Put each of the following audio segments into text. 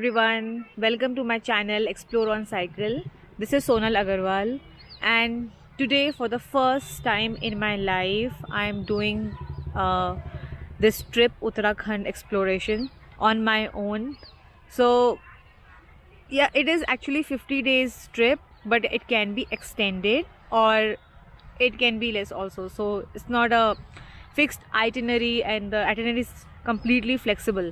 everyone, welcome to my channel Explore on Cycle. This is Sonal Agarwal, and today for the first time in my life I am doing this trip Uttarakhand exploration on my own. So yeah, it is actually 50 days trip, but it can be extended or it can be less also. So it's not a fixed itinerary, and the itinerary is completely flexible.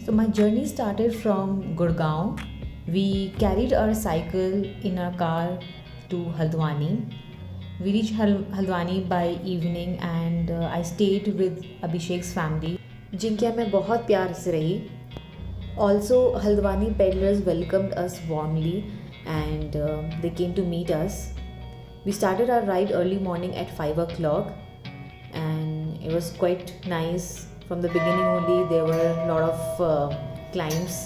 So my journey started from Gurgaon. We carried our cycle in our car to Haldwani. We reached Haldwani by evening and I stayed with Abhishek's family, जिनके मैं बहुत प्यार से रही. Also, Haldwani peddlers welcomed us warmly and they came to meet us. We started our ride early morning at 5 o'clock and it was quite nice. From the beginning only there were a lot of climbs.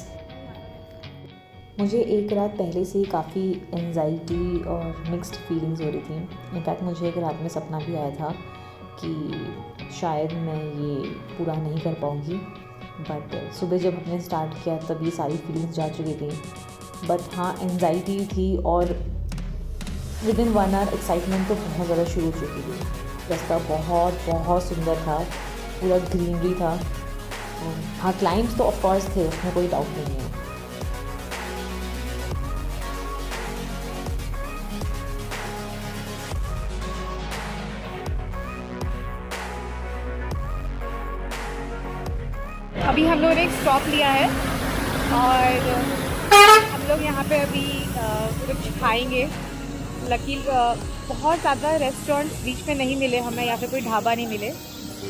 मुझे एक रात पहले से ही काफ़ी anxiety और mixed feelings हो रही थी. इनफैक्ट मुझे एक रात में सपना भी आया था कि शायद मैं ये पूरा नहीं कर पाऊँगी, बट सुबह जब हमने स्टार्ट किया तब ये सारी फीलिंग्स जा चुकी थी. बट हाँ, एंजाइटी थी और विद इन 1 आवर एक्साइटमेंट तो बहुत ज़्यादा शुरू हो चुकी थी. रास्ता बहुत बहुत सुंदर था, पूरा ग्रीनरी था. हाँ, क्लाइंब्स तो ऑफ कोर्स थे, उसमें कोई डाउट नहीं है. अभी हम लोगों ने एक स्टॉप लिया है और हम लोग यहाँ पे अभी कुछ खाएंगे. लकील बहुत ज़्यादा रेस्टोरेंट्स बीच में नहीं मिले हमें, या फिर कोई ढाबा नहीं मिले.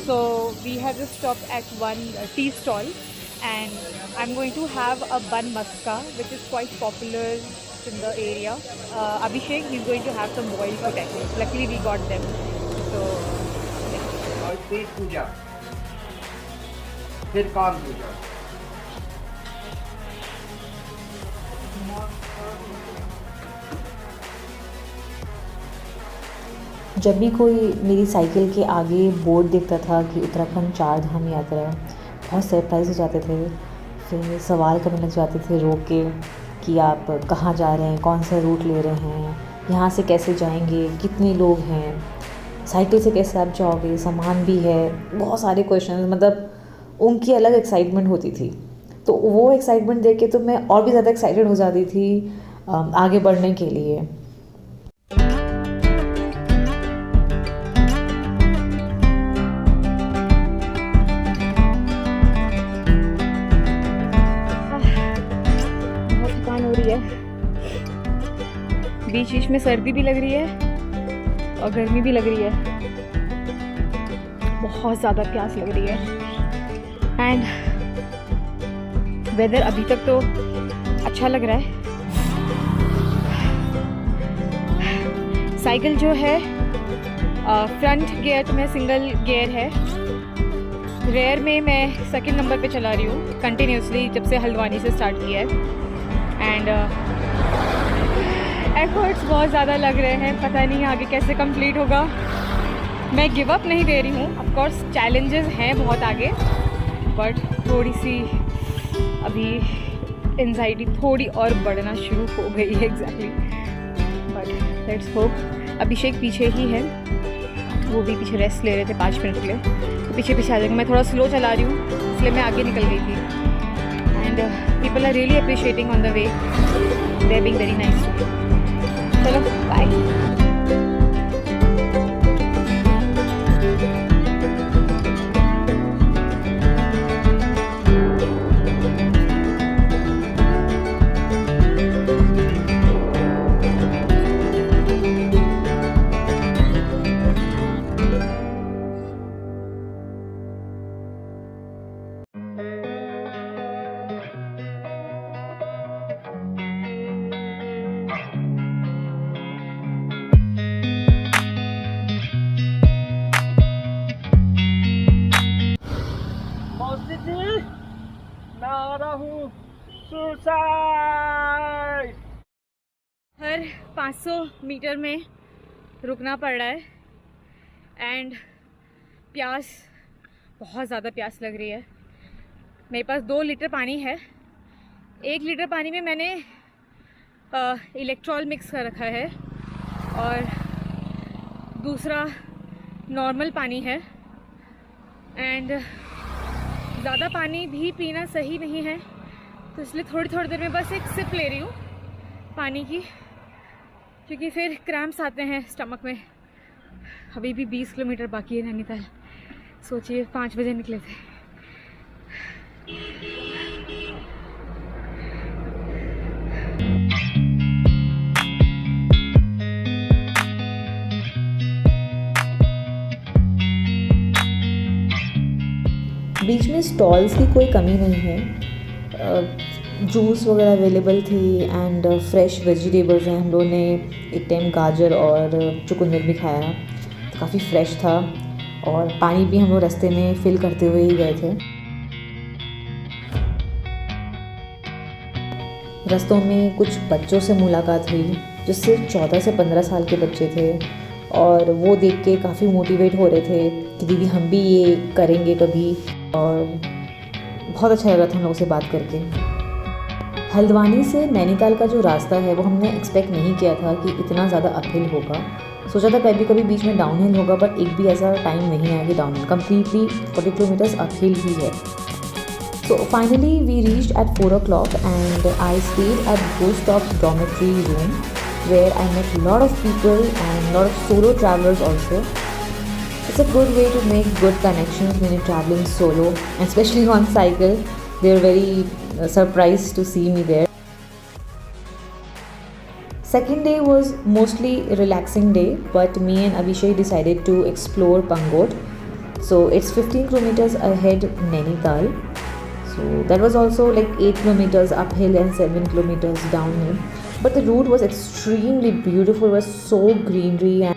So we have just stopped at one tea stall and I'm going to have a bun maska, which is quite popular in the area. Abhishek, he's going to have some boiled potatoes. Luckily we got them. So पेट पूजा, फिर काम पूजा. जब भी कोई मेरी cycle के आगे board देखता था कि उत्तराखंड 4 धाम यात्रा, बहुत सरप्राइज हो जाते थे. फिर सवाल करने लग जाते थे रोक के कि आप कहाँ जा रहे हैं, कौन सा रूट ले रहे हैं, यहाँ से कैसे जाएंगे, कितने लोग हैं, साइकिल से कैसे आप जाओगे, सामान भी है. बहुत सारे क्वेश्चन, मतलब उनकी अलग एक्साइटमेंट होती थी. तो वो एक्साइटमेंट देख के तो मैं और भी ज़्यादा एक्साइटेड हो जाती थी आगे बढ़ने के लिए. बीच बीच में सर्दी भी लग रही है और गर्मी भी लग रही है. बहुत ज़्यादा प्यास लग रही है. एंड वेदर अभी तक तो अच्छा लग रहा है. साइकिल जो है फ्रंट गियर में सिंगल गियर है. रेयर में मैं सेकंड नंबर पे चला रही हूँ कंटिन्यूसली जब से हल्द्वानी से स्टार्ट किया है. एंड एफर्ट्स बहुत ज़्यादा लग रहे हैं, पता नहीं आगे कैसे कंप्लीट होगा. मैं गिव अप नहीं दे रही हूँ. ऑफ कोर्स चैलेंजेस हैं बहुत आगे, बट थोड़ी सी अभी एंजाइटी थोड़ी और बढ़ना शुरू हो गई है. Exactly, but let's hope. Abhishek पीछे ही है, वो भी पीछे रेस्ट ले रहे थे 5 मिनट के लिए, तो पीछे पीछे आ जाएंगे. मैं थोड़ा स्लो चला रही हूँ इसलिए मैं आगे निकल गई थी. And people are really appreciating on the way, they are being very nice to me. चलो बाय. हर 500 मीटर में रुकना पड़ रहा है. एंड बहुत ज़्यादा प्यास लग रही है. मेरे पास 2 लीटर पानी है 1 लीटर पानी में मैंने इलेक्ट्रॉल मिक्स कर रखा है और दूसरा नॉर्मल पानी है। एंड ज़्यादा पानी भी पीना सही नहीं है, तो इसलिए थोड़ी थोड़ी देर में बस एक सिप ले रही हूँ पानी की, क्योंकि फिर क्रैम्प्स आते हैं स्टमक में। अभी भी 20 किलोमीटर बाकी है नैनीताल। सोचिए 5 बजे निकले थे। बीच में स्टॉल्स की कोई कमी नहीं है, जूस वगैरह अवेलेबल थी एंड फ्रेश वेजिटेबल्स हैं। हम लोगों ने एक टाइम गाजर और चुकंदर भी खाया, तो काफ़ी फ्रेश था। और पानी भी हम लोग रास्ते में फिल करते हुए ही गए थे। रास्तों में कुछ बच्चों से मुलाकात हुई जो सिर्फ 14 से 15 साल के बच्चे थे, और वो देख के काफ़ी मोटिवेट हो रहे थे कि दीदी हम भी ये करेंगे कभी। और बहुत अच्छा लगा था हम लोगों से बात करके। हल्द्वानी से नैनीताल का जो रास्ता है वो हमने एक्सपेक्ट नहीं किया था कि इतना ज़्यादा अपहिल होगा। सोचा था कभी बीच में डाउनहिल होगा, बट एक भी ऐसा टाइम नहीं आया कि डाउनहिल, कम्प्लीटली 40 किलोमीटर्स अपहिल ही है। So finally we reached at 4 o'clock and I stayed at Ghost of Dormitory room where I met a lot of people and a lot of solo travelers also. It's a good way to make good connections when you're traveling solo, and especially on cycle. They were very surprised to see me there. Second day was mostly a relaxing day, but me and Abhishek decided to explore Pangot. So it's 15 kilometers ahead Nainital. So that was also like 8 kilometers uphill and 7 kilometers downhill. But the route was extremely beautiful, it was so greenery,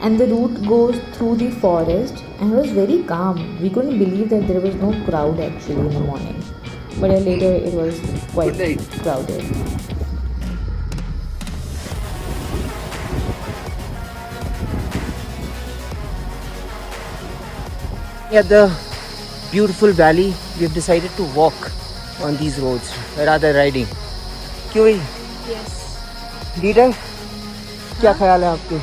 and the route goes through the forest and it was very calm. We couldn't believe that there was no crowd actually in the morning. But later it was quite crowded. At the beautiful valley, we have decided to walk on these roads rather riding. क्यों भाई? Yes. Leader, क्या ख्याल है आपके?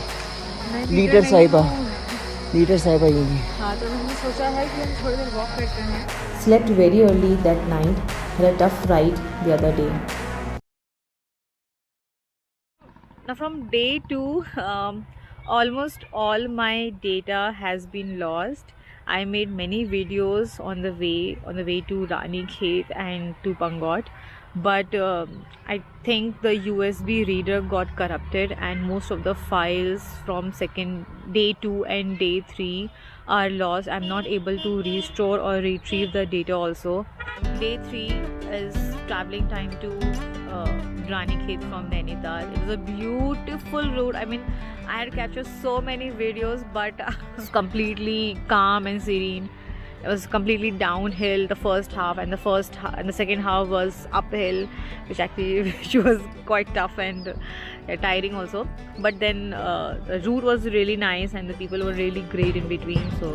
Leader साहिबा ये भी। हाँ, तो हमने सोचा है कि हम थोड़ी देर वॉक करते हैं। Slept very early that night. Had a tough ride the other day. Now from day 2, almost all my data has been lost. I made many videos on the way to Ranikhet and to Pangot, but I think the USB reader got corrupted and most of the files from day 2 and day 3 are lost. I'm not able to restore or retrieve the data also. Day 3 is traveling time to Ranikhet from Nainital. It was a beautiful route. I mean, I had captured so many videos, but it was completely calm and serene. It was completely downhill the first half, and the second half was uphill, which was quite tough and tiring also. But then the route was really nice and the people were really great in between. So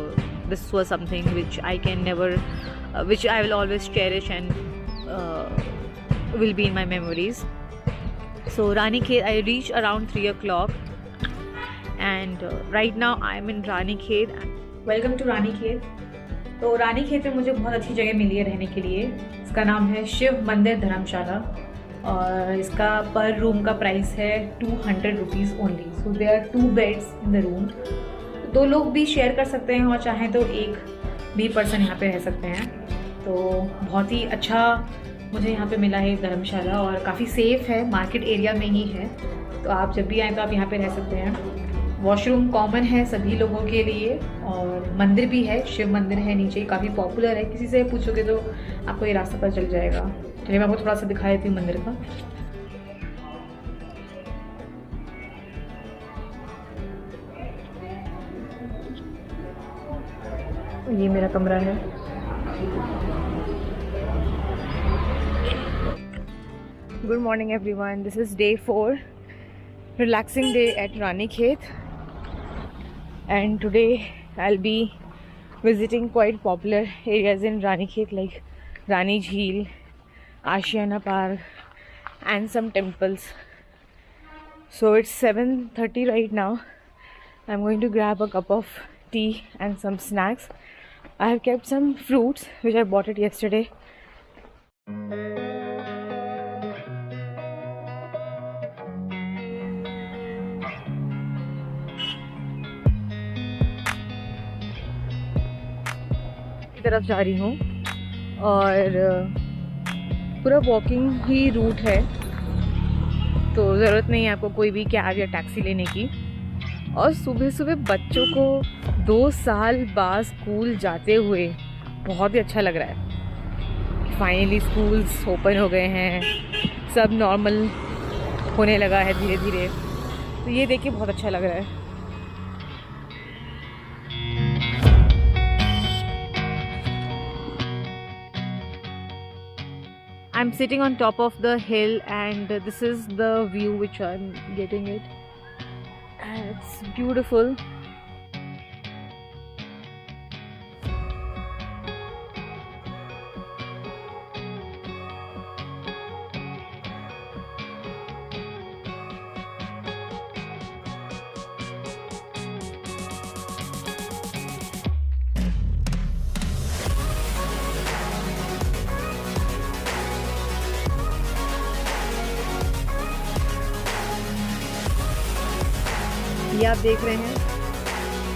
this was something which I can never, which I will always cherish and will be in my memories. So Ranikhet, I reached around 3 o'clock, and right now I'm in Ranikhet. Welcome to Ranikhet. तो रानीखेत में मुझे बहुत अच्छी जगह मिली है रहने के लिए। इसका नाम है शिव मंदिर धर्मशाला, और इसका पर रूम का प्राइस है 200 rupees only. So there are 2 beds in the room. 2 लोग भी शेयर कर सकते हैं और चाहें तो एक भी पर्सन यहाँ पे रह सकते हैं। तो बहुत ही अच्छा मुझे यहाँ पे मिला है धर्मशाला, और काफ़ी सेफ़ है, मार्केट एरिया में ही है। तो आप जब भी आएँ तो आप यहाँ पे रह सकते हैं। वॉशरूम कॉमन है सभी लोगों के लिए, और मंदिर भी है, शिव मंदिर है नीचे, काफ़ी पॉपुलर है। किसी से पूछोगे तो आपको ये रास्ता पता चल जाएगा। चलिए मैं आपको थोड़ा सा दिखा देती हूँ मंदिर का। ये मेरा कमरा है। Good morning everyone, this is day 4, relaxing day at Ranikhet, and today I'll be visiting quite popular areas in Ranikhet like Rani Jheel, Ashiana Park and some temples. So it's 7:30 right now. I'm going to grab a cup of tea and some snacks. I have kept some fruits which I bought it yesterday. की तरफ जा रही हूँ और पूरा walking ही root है, तो ज़रूरत नहीं है आपको कोई भी कैब या टैक्सी लेने की। और सुबह सुबह बच्चों को 2 साल बाद स्कूल जाते हुए बहुत ही अच्छा लग रहा है। फाइनली स्कूल्स ओपन हो गए हैं, सब नॉर्मल होने लगा है धीरे धीरे, तो ये देख के बहुत अच्छा लग रहा है। I'm sitting on top of the hill and this is the view which I'm getting it. And it's beautiful. ये आप देख रहे हैं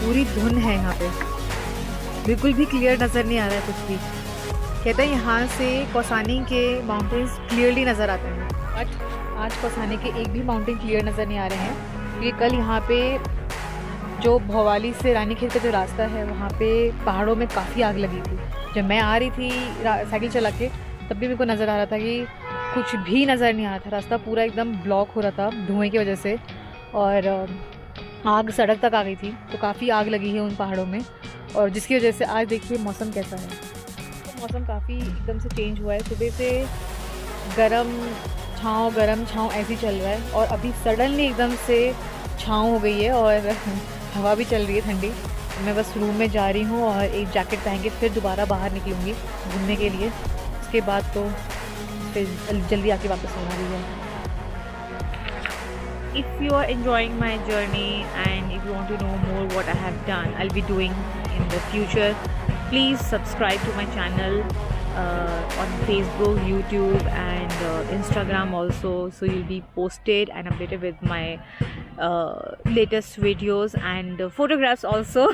पूरी धुंध है यहाँ पे, बिल्कुल भी क्लियर नज़र नहीं आ रहा है कुछ भी। कहते हैं यहाँ से कौसानी के माउंटेन्स क्लियरली नज़र आते हैं, बट आज कौसानी के एक भी माउंटेन क्लियर नज़र नहीं आ रहे हैं, क्योंकि कल यहाँ पे जो भवाली से रानीखेत का जो रास्ता है वहाँ पे पहाड़ों में काफ़ी आग लगी थी। जब मैं आ रही थी साइकिल चला के, तब भी मेरे को नज़र आ रहा था कि कुछ भी नज़र नहीं आ रहा था, रास्ता पूरा एकदम ब्लॉक हो रहा था धुएँ की वजह से, और आग सड़क तक आ गई थी। तो काफ़ी आग लगी है उन पहाड़ों में, और जिसकी वजह से आज देखिए मौसम कैसा है। तो मौसम काफ़ी एकदम से चेंज हुआ है, सुबह से गरम छाँव ऐसे ही चल रहा है, और अभी सडनली एकदम से छाँव हो गई है और हवा भी चल रही है ठंडी। मैं बस रूम में जा रही हूँ और एक जैकेट पहन के फिर दोबारा बाहर निकलूँगी घूमने के लिए। उसके बाद तो फिर जल्दी आके वापस होना भी है। If you are enjoying my journey and if you want to know more what I have done, I'll be doing in the future, please subscribe to my channel on Facebook, YouTube and Instagram also, so you'll be posted and updated with my latest videos and photographs also.